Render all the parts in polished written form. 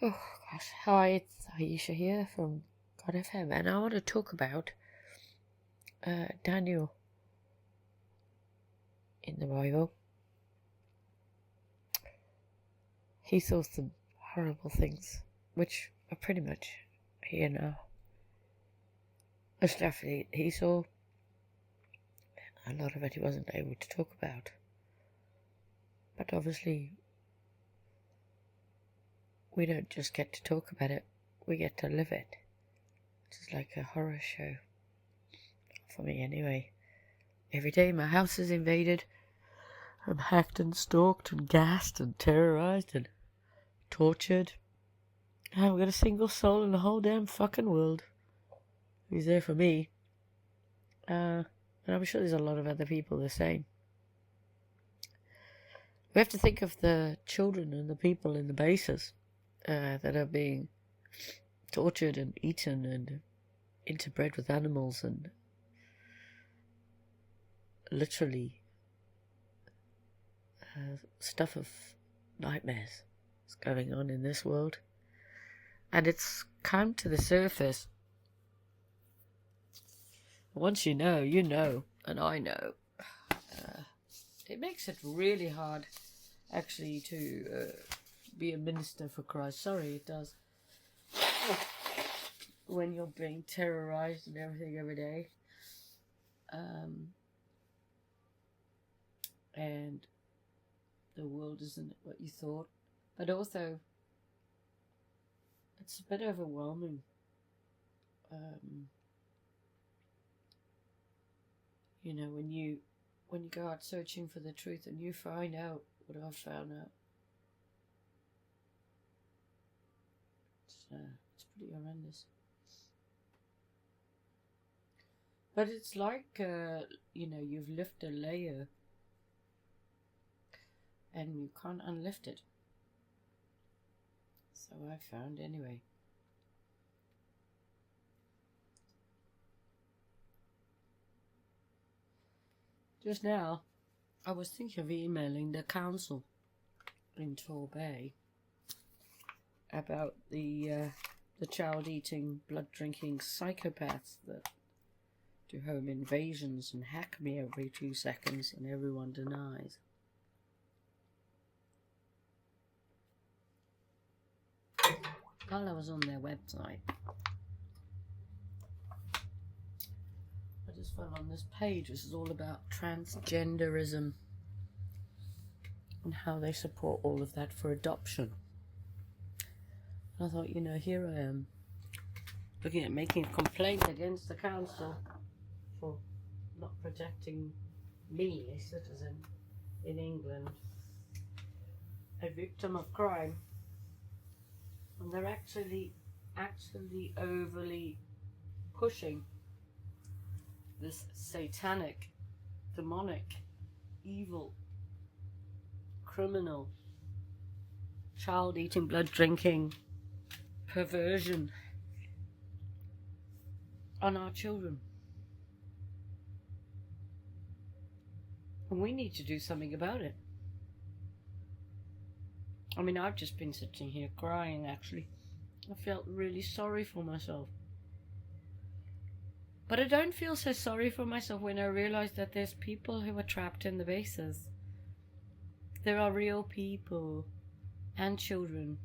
Oh gosh, hi, it's Ayesha here from God FM, and I want to talk about Daniel in the Bible. He saw some horrible things, which are pretty much here now. The stuff he saw, a lot of it he wasn't able to talk about. But obviously, we don't just get to talk about it, we get to live it. It's like a horror show. For me, anyway. Every day my house is invaded. I'm hacked and stalked and gassed and terrorized and tortured. I haven't got a single soul in the whole damn fucking world who's there for me. And I'm sure there's a lot of other people the same. We have to think of the children and the people in the bases that are being tortured and eaten and interbred with animals and literally stuff of nightmares is going on in this world. And it's come to the surface. Once you know, and I know. It makes it really hard, actually, to be a minister for Christ. Sorry, it does. When you're being terrorized and everything every day. And the world isn't what you thought. But also, it's a bit overwhelming. When you go out searching for the truth and you find out what I've found out. It's pretty horrendous. But it's like, you've lifted a layer and you can't unlift it. So I found anyway. Just now, I was thinking of emailing the council in Torbay about the child-eating, blood-drinking psychopaths that do home invasions and hack me every 2 seconds, and everyone denies. While I was on their website, I just fell on this page. This is all about transgenderism and how they support all of that for adoption. And I thought, here I am, looking at making a complaint against the council for not protecting me, a citizen in England, a victim of crime. And they're actually overly pushing this satanic, demonic, evil, criminal, child-eating, blood-drinking perversion on our children. And we need to do something about it. I mean, I've just been sitting here crying, actually. I felt really sorry for myself. But I don't feel so sorry for myself when I realize that there's people who are trapped in the bases. There are real people and children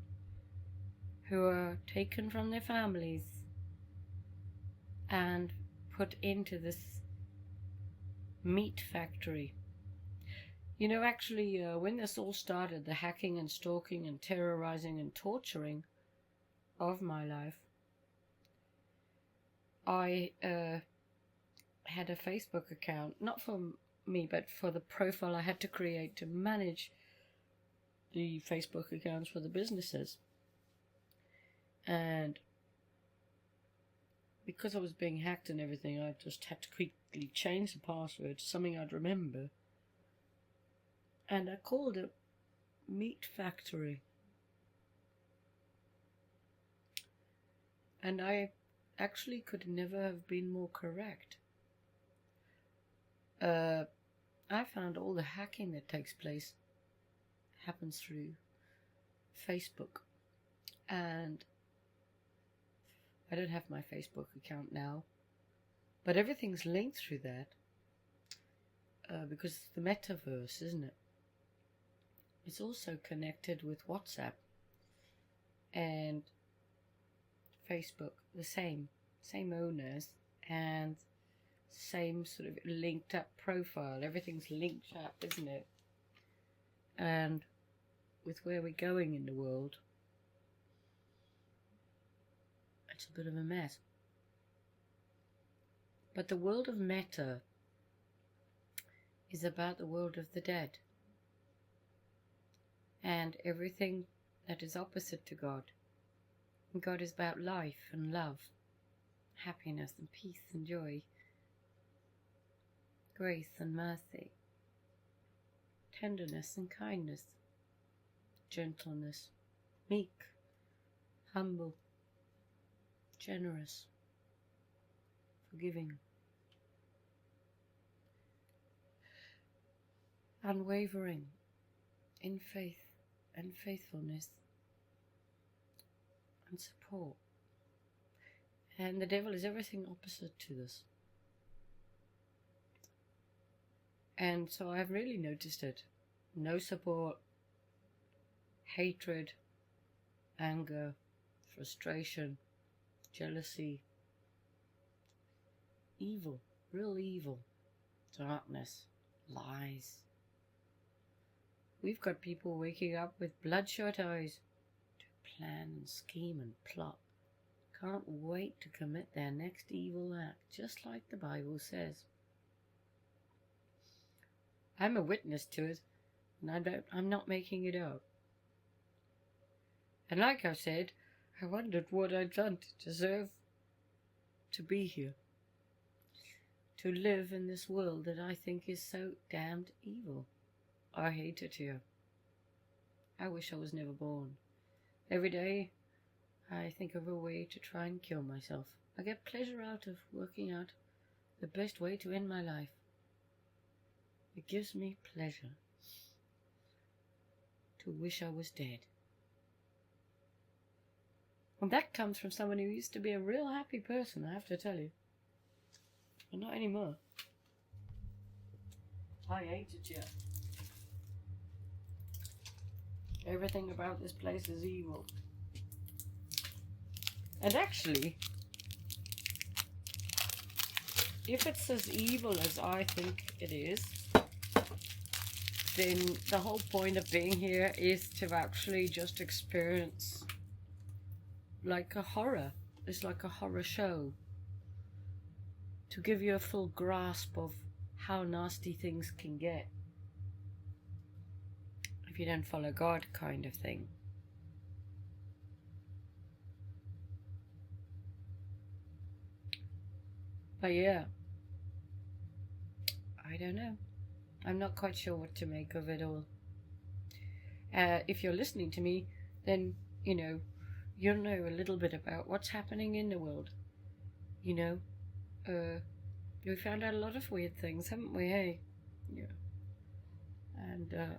who are taken from their families and put into this meat factory. Actually, when this all started, the hacking and stalking and terrorizing and torturing of my life, I had a Facebook account, not for me, but for the profile I had to create to manage the Facebook accounts for the businesses. And because I was being hacked and everything, I just had to quickly change the password to something I'd remember. And I called it Meat Factory. And I actually could never have been more correct. I found all the hacking that takes place happens through Facebook. And I don't have my Facebook account now, but everything's linked through that because it's the metaverse, isn't it? It's also connected with WhatsApp and Facebook, the same owners and same sort of linked up profile. Everything's linked up, isn't it? And with where we're going in the world, it's a bit of a mess. But the world of Meta is about the world of the dead. And everything that is opposite to God. And God is about life and love, happiness and peace and joy, grace and mercy, tenderness and kindness, gentleness, meek, humble, generous, forgiving, unwavering in faith and faithfulness and support. And the devil is everything opposite to this. And so I've really noticed it. No support, hatred, anger, frustration, jealousy, evil, real evil, darkness, lies. We've got people waking up with bloodshot eyes to plan and scheme and plot. Can't wait to commit their next evil act, just like the Bible says. I'm a witness to it, and I'm not making it up. And like I said, I wondered what I'd done to deserve to be here, to live in this world that I think is so damned evil. I hate it here. I wish I was never born. Every day, I think of a way to try and kill myself. I get pleasure out of working out the best way to end my life. It gives me pleasure to wish I was dead. And that comes from someone who used to be a real happy person, I have to tell you. But not anymore. I hate it here. Everything about this place is evil. And actually, if it's as evil as I think it is, then the whole point of being here is to actually just experience like a horror. It's like a horror show. To give you a full grasp of how nasty things can get. If you don't follow God, kind of thing. But yeah, I don't know. I'm not quite sure what to make of it all. If you're listening to me, then, you'll know a little bit about what's happening in the world. We found out a lot of weird things, haven't we, hey? Yeah.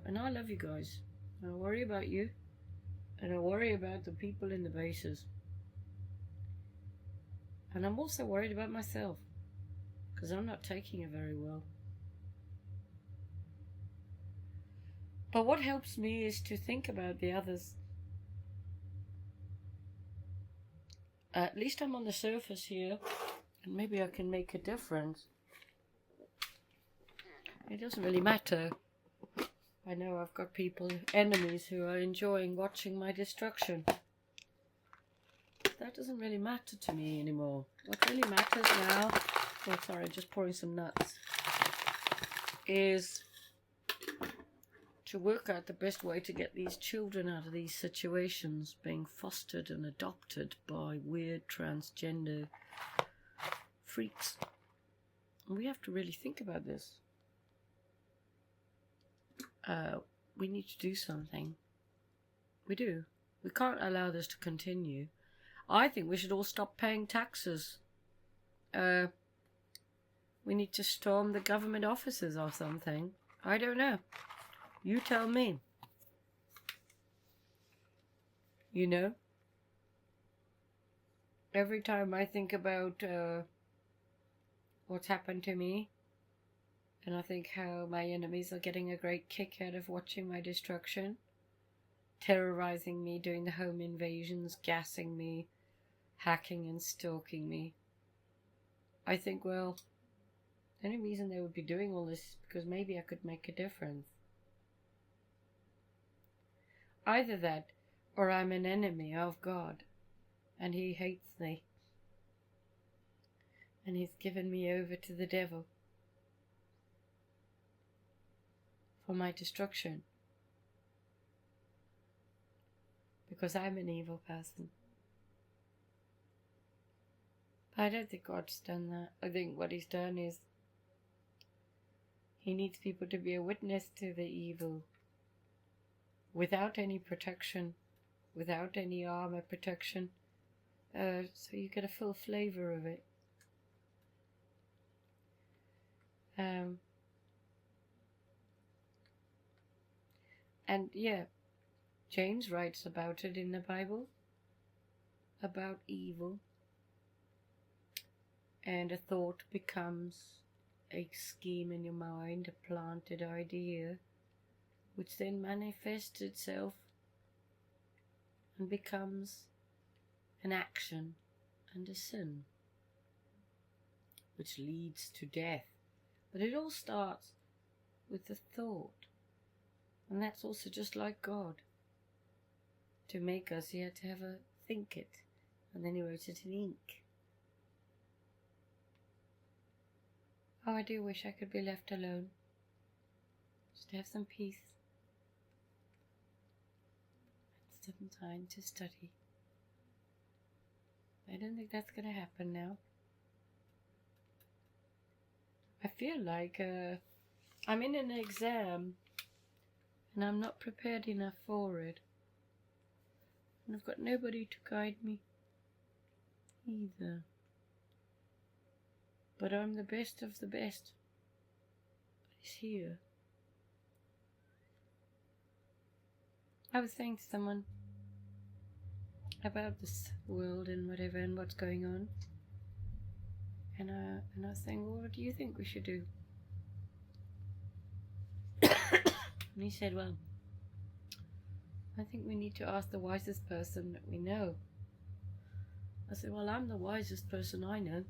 And I love you guys. I worry about you. And I worry about the people in the bases. And I'm also worried about myself. Because I'm not taking it very well. But what helps me is to think about the others. At least I'm on the surface here. And maybe I can make a difference. It doesn't really matter. I know I've got enemies who are enjoying watching my destruction. That doesn't really matter to me anymore. What really matters now, just pouring some nuts, is to work out the best way to get these children out of these situations, being fostered and adopted by weird transgender freaks. And we have to really think about this. We need to do something. We do. We can't allow this to continue. I think we should all stop paying taxes. We need to storm the government offices or something. I don't know. You tell me. every time I think about what's happened to me, and I think how my enemies are getting a great kick out of watching my destruction, terrorizing me, doing the home invasions, gassing me, hacking and stalking me, I think, well, the only reason they would be doing all this is because maybe I could make a difference. Either that, or I'm an enemy of God, and He hates me, and He's given me over to the devil for my destruction, because I'm an evil person. But I don't think God's done that. I think what He's done is He needs people to be a witness to the evil without any protection, without any armor protection, so you get a full flavor of it. And yeah, James writes about it in the Bible, about evil, and a thought becomes a scheme in your mind, a planted idea, which then manifests itself and becomes an action and a sin, which leads to death. But it all starts with the thought, and that's also just like God. To make us, He had to have a think it, and then He wrote it in ink. Oh, I do wish I could be left alone, just to have some peace and some time to study. I don't think that's going to happen now. I feel like I'm in an exam and I'm not prepared enough for it. And I've got nobody to guide me either. But I'm the best of the best. He's here. I was saying to someone about this world and whatever and what's going on. And I was saying, well, what do you think we should do? And he said, well, I think we need to ask the wisest person that we know. I said, well, I'm the wisest person I know.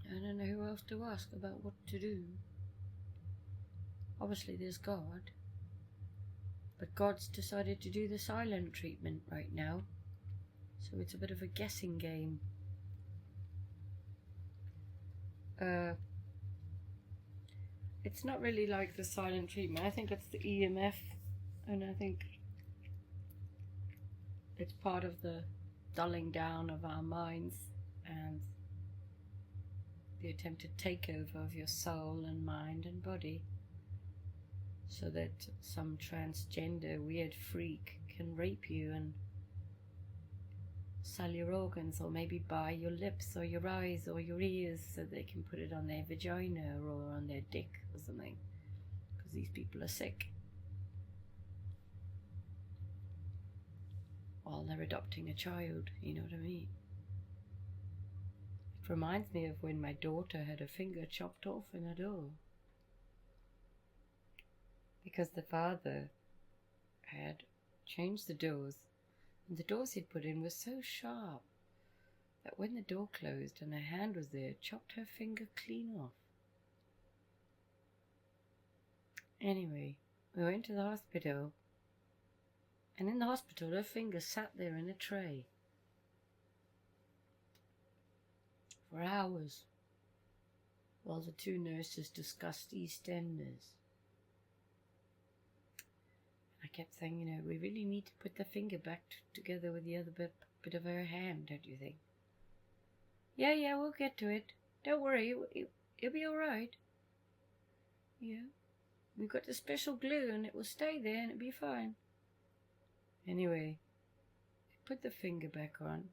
I don't know who else to ask about what to do. Obviously there's God, but God's decided to do the silent treatment right now, so it's a bit of a guessing game. It's not really like the silent treatment. I think it's the EMF, and I think it's part of the dulling down of our minds and the attempted takeover of your soul and mind and body, so that some transgender weird freak can rape you and sell your organs, or maybe buy your lips or your eyes or your ears so they can put it on their vagina or on their dick or something, because these people are sick while they're adopting a child, you know what I mean? It reminds me of when my daughter had her finger chopped off in a door because the father had changed the doors, and the doors he'd put in were so sharp that when the door closed and her hand was there, it chopped her finger clean off. Anyway, we went to the hospital, and in the hospital her finger sat there in a tray for hours while the two nurses discussed EastEnders. I kept saying, you know, we really need to put the finger back together with the other bit of her hand, don't you think? Yeah, we'll get to it. Don't worry, it'll be all right. Yeah, we've got the special glue and it will stay there and it'll be fine. Anyway, put the finger back on,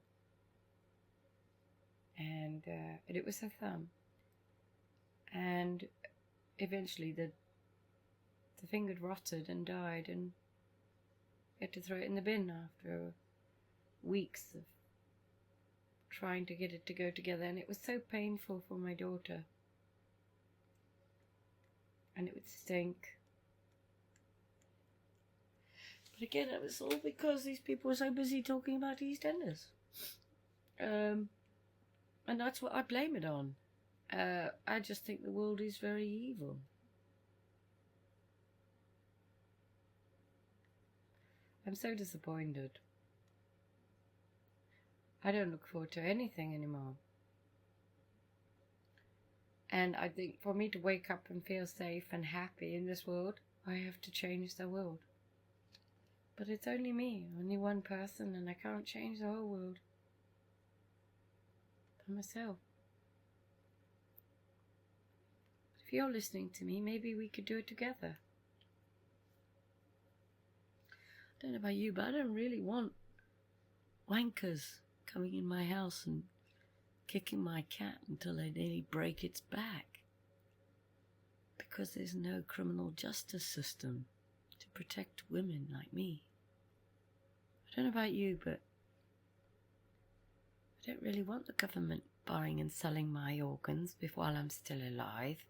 and it was her thumb. And eventually the finger rotted and died, and we had to throw it in the bin after weeks of trying to get it to go together, and it was so painful for my daughter. And it would stink. But again, it was all because these people were so busy talking about EastEnders. And that's what I blame it on. I just think the world is very evil. I'm so disappointed. I don't look forward to anything anymore. And I think for me to wake up and feel safe and happy in this world, I have to change the world. But it's only me, only one person, and I can't change the whole world by myself. If you're listening to me, maybe we could do it together. I don't know about you, but I don't really want wankers coming in my house and kicking my cat until they nearly break its back. Because there's no criminal justice system to protect women like me. I don't know about you, but I don't really want the government buying and selling my organs while I'm still alive.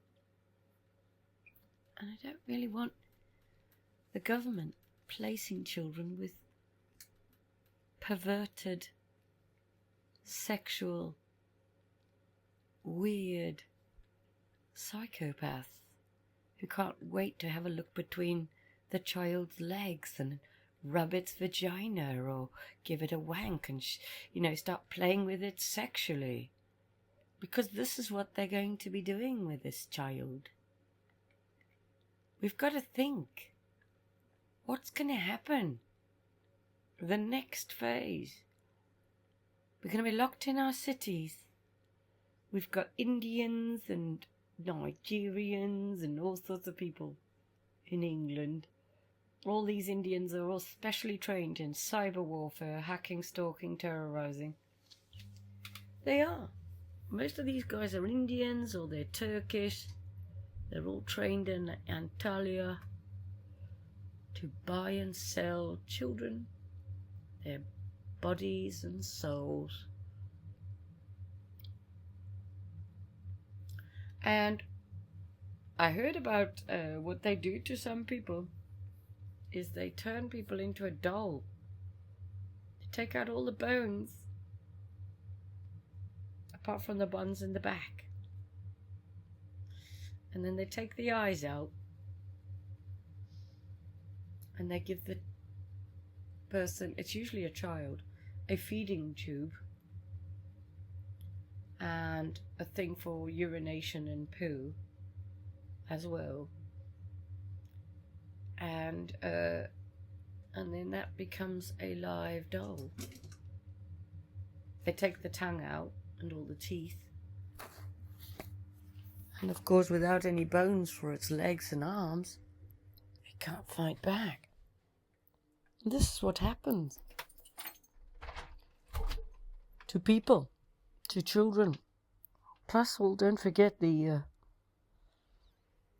And I don't really want the government placing children with perverted, sexual, weird psychopaths who can't wait to have a look between the child's legs and rub its vagina or give it a wank and, start playing with it sexually. Because this is what they're going to be doing with this child. We've got to think. What's going to happen? The next phase. We're going to be locked in our cities. We've got Indians and Nigerians and all sorts of people in England. All these Indians are all specially trained in cyber warfare, hacking, stalking, terrorizing. They are. Most of these guys are Indians or they're Turkish. They're all trained in Antalya to buy and sell children, their bodies and souls. And I heard about what they do to some people is they turn people into a doll. They take out all the bones apart from the ones in the back. And then they take the eyes out and they give the person, it's usually a child, a feeding tube and a thing for urination and poo as well. And then that becomes a live doll. They take the tongue out and all the teeth. And of course, without any bones for its legs and arms, it can't fight back. And this is what happens to people, to children. Plus, well, don't forget the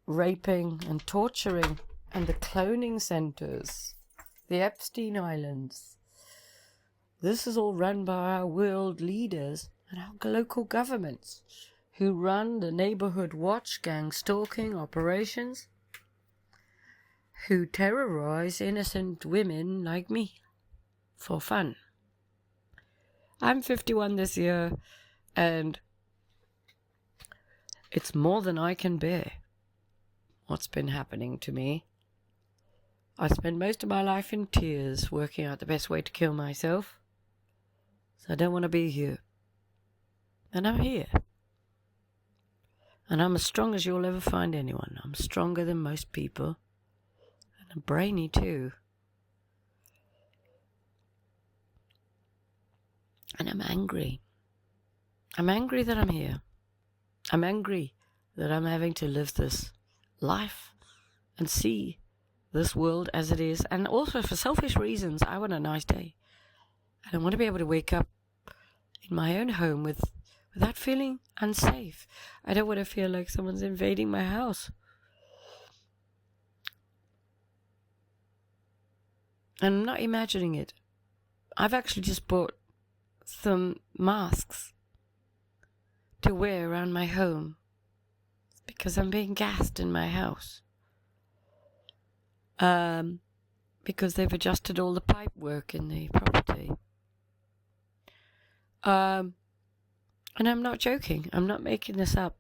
raping and torturing and the cloning centers, the Epstein Islands. This is all run by our world leaders and our local governments who run the neighborhood watch gang stalking operations, who terrorize innocent women like me for fun. I'm 51 this year, and it's more than I can bear, what's been happening to me. I spent most of my life in tears working out the best way to kill myself, so I don't want to be here. And I'm here. And I'm as strong as you'll ever find anyone. I'm stronger than most people. And I'm brainy too. And I'm angry. I'm angry that I'm here. I'm angry that I'm having to live this life and see this world as it is. And also for selfish reasons, I want a nice day. And I want to be able to wake up in my own home without feeling unsafe. I don't want to feel like someone's invading my house. And I'm not imagining it. I've actually just bought some masks to wear around my home because I'm being gassed in my house. Because they've adjusted all the pipe work in the property. And I'm not joking. I'm not making this up.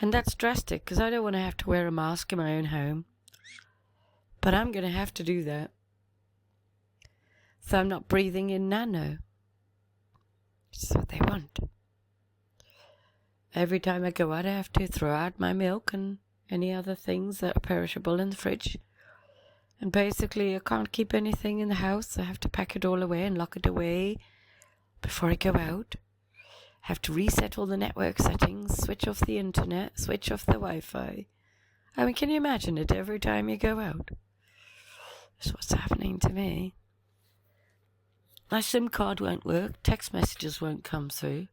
And that's drastic because I don't want to have to wear a mask in my own home. But I'm going to have to do that. So I'm not breathing in nano. It's what they want. Every time I go out, I have to throw out my milk and any other things that are perishable in the fridge. And basically, I can't keep anything in the house. I have to pack it all away and lock it away before I go out. I have to reset all the network settings, switch off the internet, switch off the Wi-Fi. I mean, can you imagine it every time you go out? That's what's happening to me. My SIM card won't work. Text messages won't come through.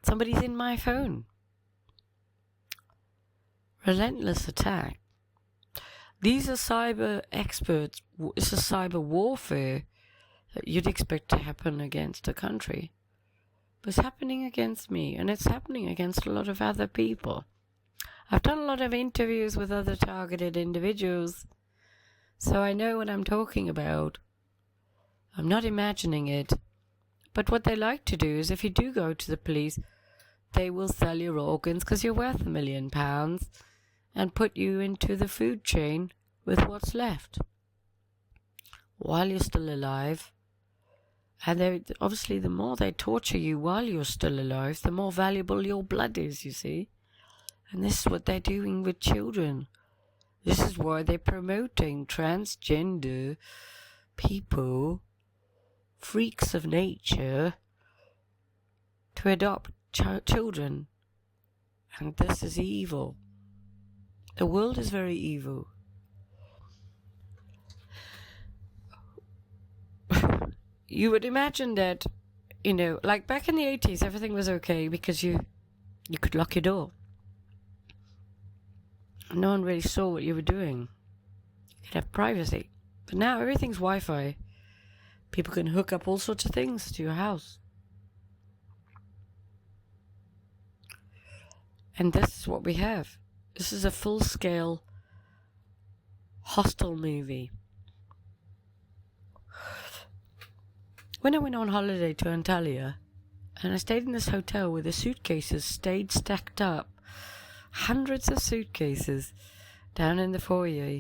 Somebody's in my phone. Relentless attack. These are cyber experts. This is cyber warfare that you'd expect to happen against a country. But it's happening against me, and it's happening against a lot of other people. I've done a lot of interviews with other targeted individuals, so I know what I'm talking about. I'm not imagining it. But what they like to do is, if you do go to the police, they will sell your organs because you're worth £1 million and put you into the food chain with what's left while you're still alive. And obviously, the more they torture you while you're still alive, the more valuable your blood is, you see. And this is what they're doing with children. This is why they're promoting transgender people, freaks of nature, to adopt children. And this is evil. The world is very evil. You would imagine that, like back in the 80s, everything was okay because you could lock your door. No one really saw what you were doing. You could have privacy. But now everything's Wi-Fi. People can hook up all sorts of things to your house. And this is what we have. This is a full-scale hostile movie. When I went on holiday to Antalya, and I stayed in this hotel where the suitcases stayed stacked up, hundreds of suitcases, down in the foyer,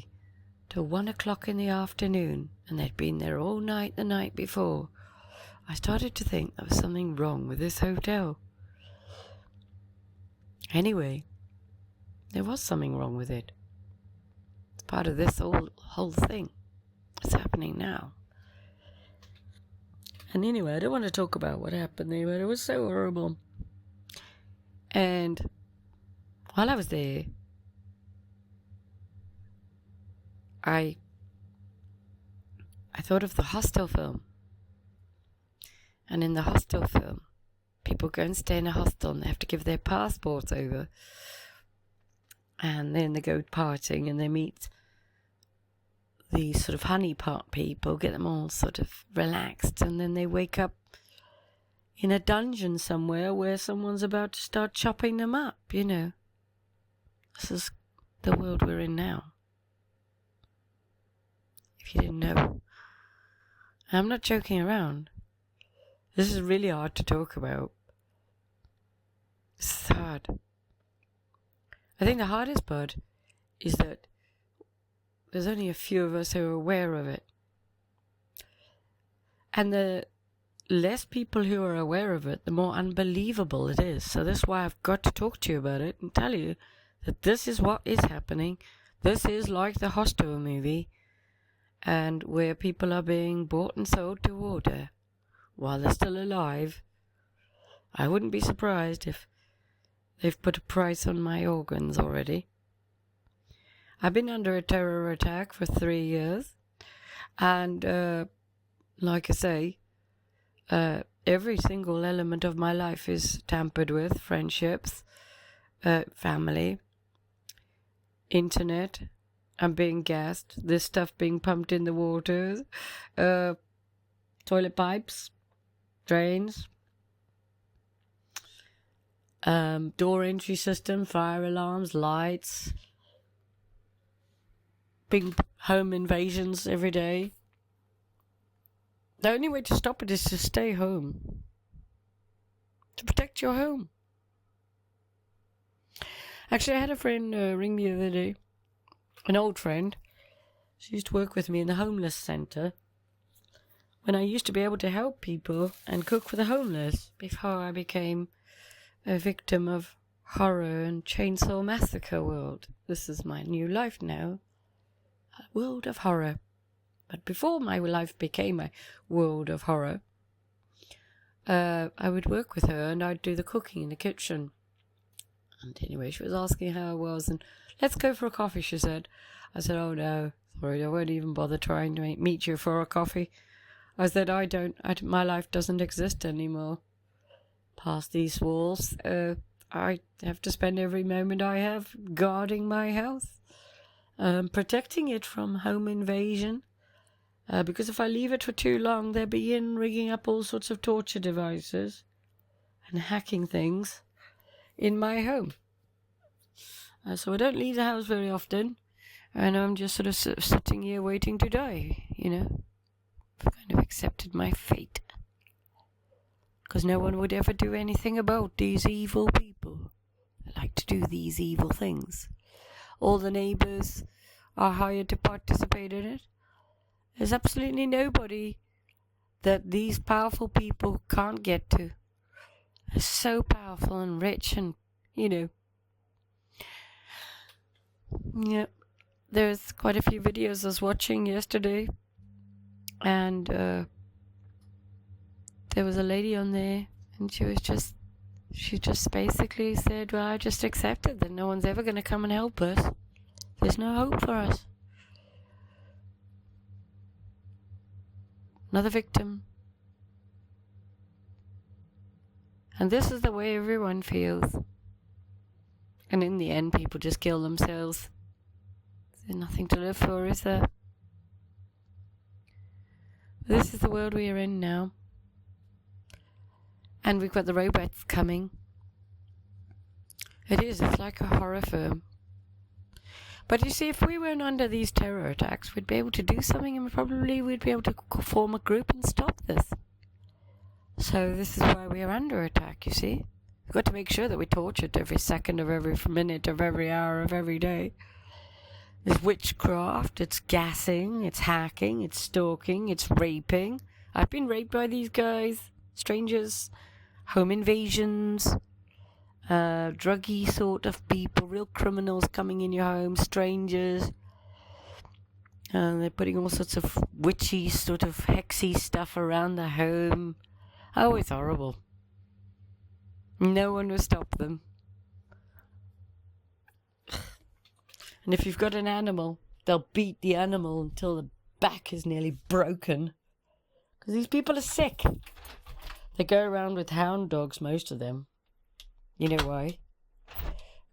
till 1 o'clock in the afternoon, and they'd been there all night the night before, I started to think there was something wrong with this hotel. Anyway, there was something wrong with it. It's part of this whole thing. It's happening now. And anyway, I don't want to talk about what happened there, but it was so horrible. And while I was there, I thought of the Hostel film. And in the Hostel film, people go and stay in a hostel and they have to give their passports over. And then they go partying and they meet these sort of honeypot people, get them all sort of relaxed, and then they wake up in a dungeon somewhere where someone's about to start chopping them up, This is the world we're in now. If you didn't know. And I'm not joking around. This is really hard to talk about. This is hard. I think the hardest part is that there's only a few of us who are aware of it. And the less people who are aware of it, the more unbelievable it is. So that's why I've got to talk to you about it and tell you that this is what is happening. This is like the Hostel movie, and where people are being bought and sold to order while they're still alive. I wouldn't be surprised if they've put a price on my organs already. I've been under a terror attack for 3 years, and like I say, every single element of my life is tampered with: friendships, family, internet. I'm being gassed, this stuff being pumped in the waters, toilet pipes, drains, door entry system, fire alarms, lights, big home invasions every day. The only way to stop it is to stay home, to protect your home. Actually, I had a friend ring me the other day, an old friend. She used to work with me in the homeless centre when I used to be able to help people and cook for the homeless before I became a victim of horror and chainsaw massacre world. This is my new life now, a world of horror. But before my life became a world of horror, I would work with her and I'd do the cooking in the kitchen. And anyway, she was asking how I was, and let's go for a coffee, she said. I said, oh no, sorry, I won't even bother trying to meet you for a coffee. I said, my life doesn't exist anymore. Past these walls, I have to spend every moment I have guarding my health, protecting it from home invasion. Because if I leave it for too long, they'll begin rigging up all sorts of torture devices and hacking things in my home. So I don't leave the house very often, and I'm just sort of sitting here waiting to die, you know. I've kind of accepted my fate. Because no one would ever do anything about these evil people that like to do these evil things. All the neighbours are hired to participate in it. There's absolutely nobody that these powerful people can't get to. They're so powerful and rich and, you know. Yeah, there's quite a few videos I was watching yesterday. And there was a lady on there, and she just basically said, well, I just accepted that no one's ever going to come and help us. There's no hope for us. Another victim. And this is the way everyone feels. And in the end, people just kill themselves. There's nothing to live for, is there? This is the world we are in now. And we've got the robots coming. It's like a horror film. But you see, if we weren't under these terror attacks, we'd be able to do something, and probably we'd be able to form a group and stop this. So this is why we are under attack, you see. We've got to make sure that we're tortured every second of every minute of every hour of every day. There's witchcraft, it's gassing, it's hacking, it's stalking, it's raping. I've been raped by these guys, strangers, home invasions, druggy sort of people, real criminals coming in your home, strangers. They're putting all sorts of witchy, sort of hexy stuff around the home. Oh, it's horrible. No one will stop them. And if you've got an animal, they'll beat the animal until the back is nearly broken. Because these people are sick. They go around with hound dogs, most of them. You know why?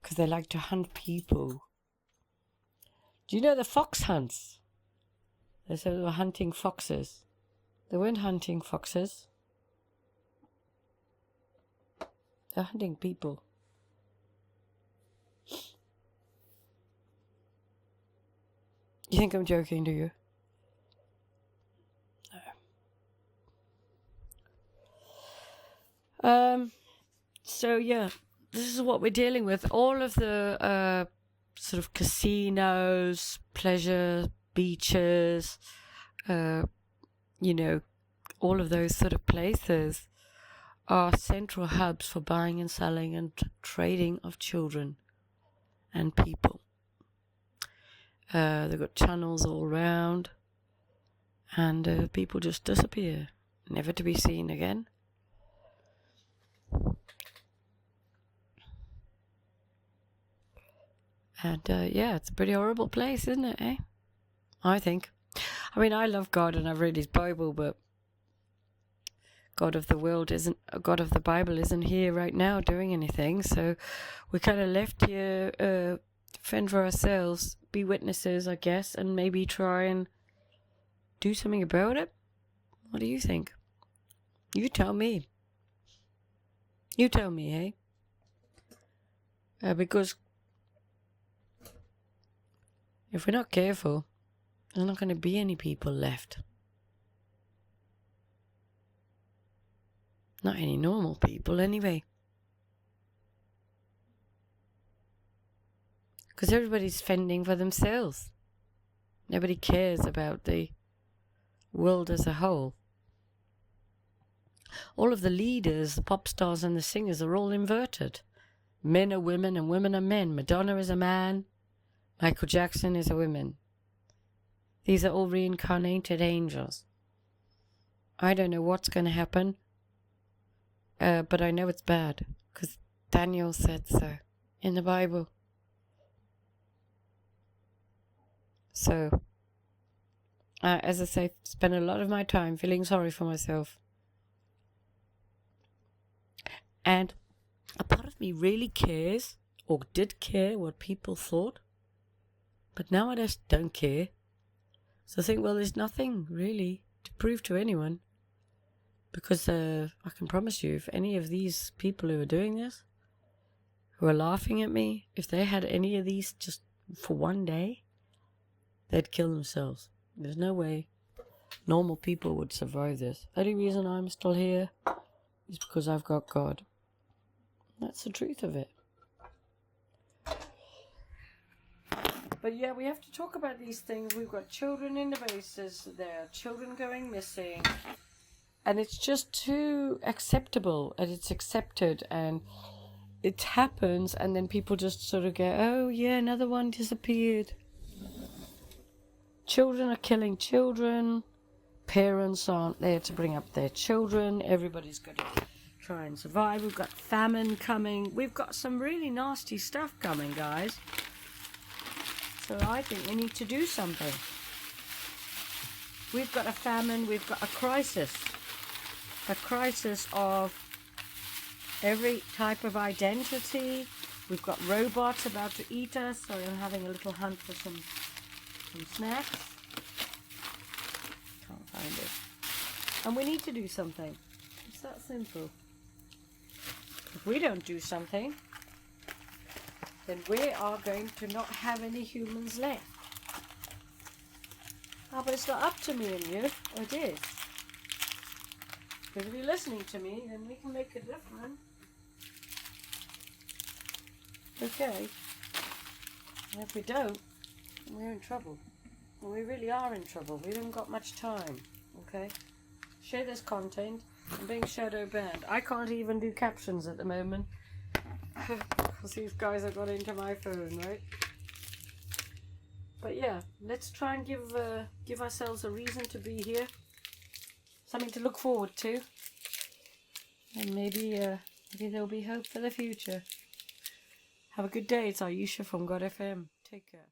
Because they like to hunt people. Do you know the fox hunts? They said they were hunting foxes. They weren't hunting foxes. They're hunting people. You think I'm joking, do you? No. So yeah, this is what we're dealing with. All of the sort of casinos, pleasure beaches, you know, all of those sort of places are central hubs for buying and selling and trading of children and people. They've got channels all around, and people just disappear, never to be seen again. And yeah, it's a pretty horrible place, isn't it, eh? I think. I mean, I love God and I've read his Bible, but God of the Bible isn't here right now doing anything. So we're kind of left here to fend for ourselves, be witnesses, I guess, and maybe try and do something about it. What do you think? You tell me. You tell me, because if we're not careful, there's not going to be any people left. Not any normal people, anyway. Because everybody's fending for themselves. Nobody cares about the world as a whole. All of the leaders, the pop stars and the singers are all inverted. Men are women and women are men. Madonna is a man. Michael Jackson is a woman. These are all reincarnated angels. I don't know what's going to happen, but I know it's bad, because Daniel said so in the Bible. So, as I say, spend a lot of my time feeling sorry for myself. And a part of me really cares, or did care, what people thought. But now I just don't care. So I think, well, there's nothing really to prove to anyone. Because I can promise you, if any of these people who are doing this, who are laughing at me, if they had any of these just for one day, they'd kill themselves. There's no way normal people would survive this. The only reason I'm still here is because I've got God. That's the truth of it. But yeah, we have to talk about these things. We've got children in the bases. There are children going missing. And it's just too acceptable. And it's accepted. And it happens. And then people just sort of go, oh yeah, another one disappeared. Children are killing children. Parents aren't there to bring up their children. Everybody's got to try and survive. We've got famine coming. We've got some really nasty stuff coming, guys. So I think we need to do something. We've got a famine. We've got a crisis. A crisis of every type of identity. We've got robots about to eat us. Sorry, I'm having a little hunt for some snacks. Can't find it. And we need to do something. It's that simple. If we don't do something, then we are going to not have any humans left. Ah, but it's not up to me and you. Oh, it is. Because if you're listening to me, then we can make a difference. Okay. And if we don't, we're in trouble. And we really are in trouble. We haven't got much time. Okay? Share this content. I'm being shadow banned. I can't even do captions at the moment. Because these guys have got into my phone, right? But yeah, let's try and give ourselves a reason to be here. Something to look forward to. And maybe there'll be hope for the future. Have a good day. It's Ayesha from God FM. Take care.